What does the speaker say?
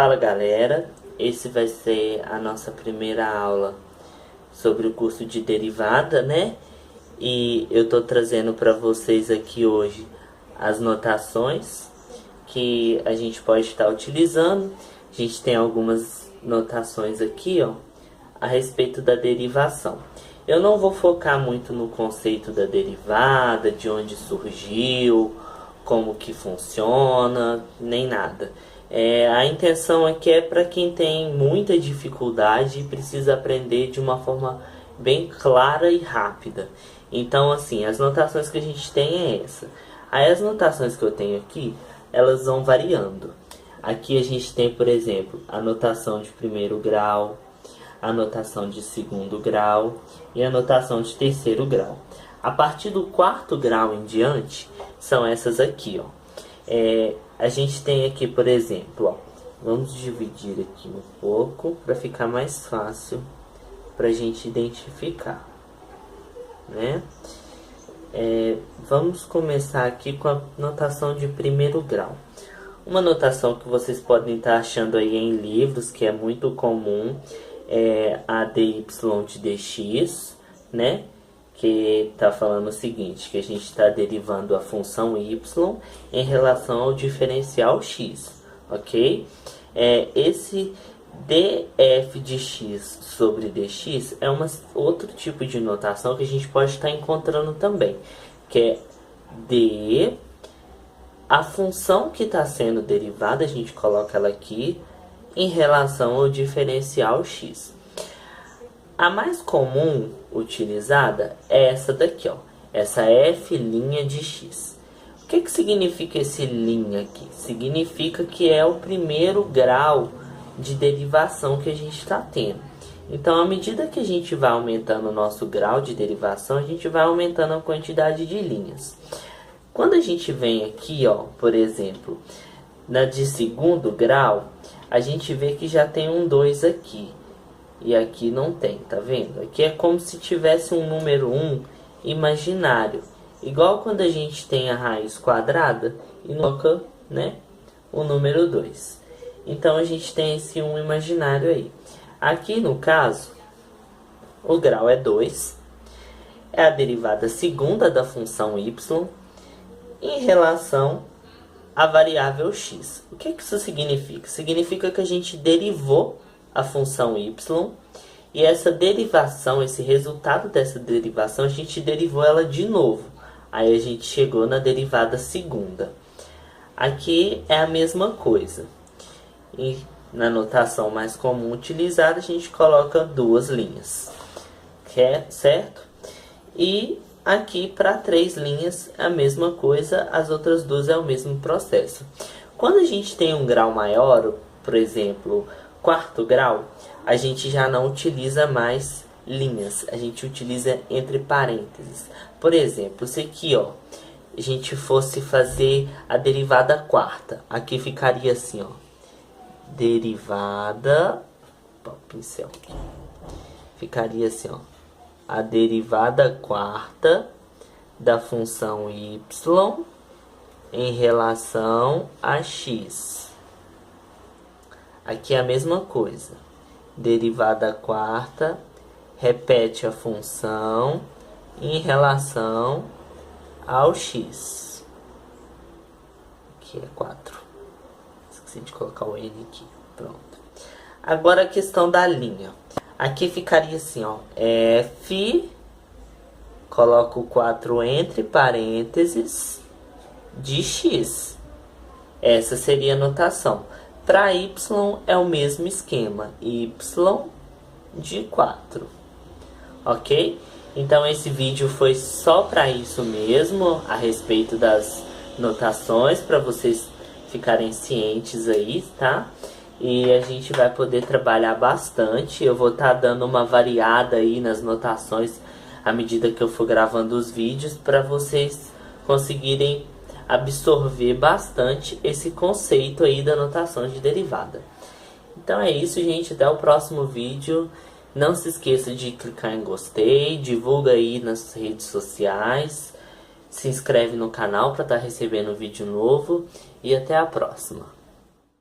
Fala galera, esse vai ser a nossa primeira aula sobre o curso de derivada, né? E eu tô trazendo para vocês aqui hoje as notações que a gente pode estar utilizando. A gente tem algumas notações aqui, ó, a respeito da derivação. Eu não vou focar muito no conceito da derivada, de onde surgiu, como que funciona, nem nada. A intenção aqui é para quem tem muita dificuldade e precisa aprender de uma forma bem clara e rápida. Então, assim, as notações que a gente tem é essa. Aí as notações que eu tenho aqui, elas vão variando. Aqui a gente tem, por exemplo, a notação de primeiro grau, a notação de segundo grau e a notação de terceiro grau. A partir do quarto grau em diante, são essas aqui, ó. A gente tem aqui, por exemplo, ó, vamos dividir aqui um pouco para ficar mais fácil para a gente identificar, né? Vamos começar aqui com a notação de primeiro grau. Uma notação que vocês podem estar achando aí em livros, que é muito comum, é a dy de dx, né? Que está falando o seguinte, que a gente está derivando a função y em relação ao diferencial x, ok? Esse df de x sobre dx é outro tipo de notação que a gente pode estar encontrando também, que é d, a função que está sendo derivada, a gente coloca ela aqui, em relação ao diferencial x. A mais comum utilizada é essa daqui, ó, essa f' de x. O que significa esse linha aqui? Significa que é o primeiro grau de derivação que a gente está tendo. Então, à medida que a gente vai aumentando o nosso grau de derivação, a gente vai aumentando a quantidade de linhas. Quando a gente vem aqui, ó, por exemplo, na de segundo grau, a gente vê que já tem um 2 aqui. E aqui não tem, tá vendo? Aqui é como se tivesse um número 1 imaginário. Igual quando a gente tem a raiz quadrada e coloca, né, o número 2. Então a gente tem esse 1 imaginário aí. Aqui no caso, o grau é 2. É a derivada segunda da função y em relação à variável x. O que isso significa? Significa que a gente derivou a função y, e essa derivação, esse resultado dessa derivação, a gente derivou ela de novo. Aí a gente chegou na derivada segunda. Aqui é a mesma coisa. E na notação mais comum utilizada, a gente coloca duas linhas. Certo? E aqui para 3 linhas é a mesma coisa, as outras duas é o mesmo processo. Quando a gente tem um grau maior, por exemplo, quarto grau, a gente já não utiliza mais linhas, a gente utiliza entre parênteses. Por exemplo, se aqui, ó, a gente fosse fazer a derivada quarta, aqui ficaria assim, ó, derivada, pincel, ficaria assim, ó, a derivada quarta da função y em relação a x. Aqui é a mesma coisa. Derivada quarta, repete a função em relação ao x. Aqui é 4. Esqueci de colocar o n aqui. Pronto. Agora a questão da linha. Aqui ficaria assim, ó. F, coloco o 4 entre parênteses, de x. Essa seria a notação. Para y é o mesmo esquema, y de 4, ok? Então esse vídeo foi só para isso mesmo, a respeito das notações, para vocês ficarem cientes aí, tá? E a gente vai poder trabalhar bastante, eu vou estar dando uma variada aí nas notações à medida que eu for gravando os vídeos, para vocês conseguirem absorver bastante esse conceito aí da notação de derivada. Então é isso, gente. Até o próximo vídeo. Não se esqueça de clicar em gostei, divulga aí nas redes sociais, se inscreve no canal para estar recebendo vídeo novo e até a próxima.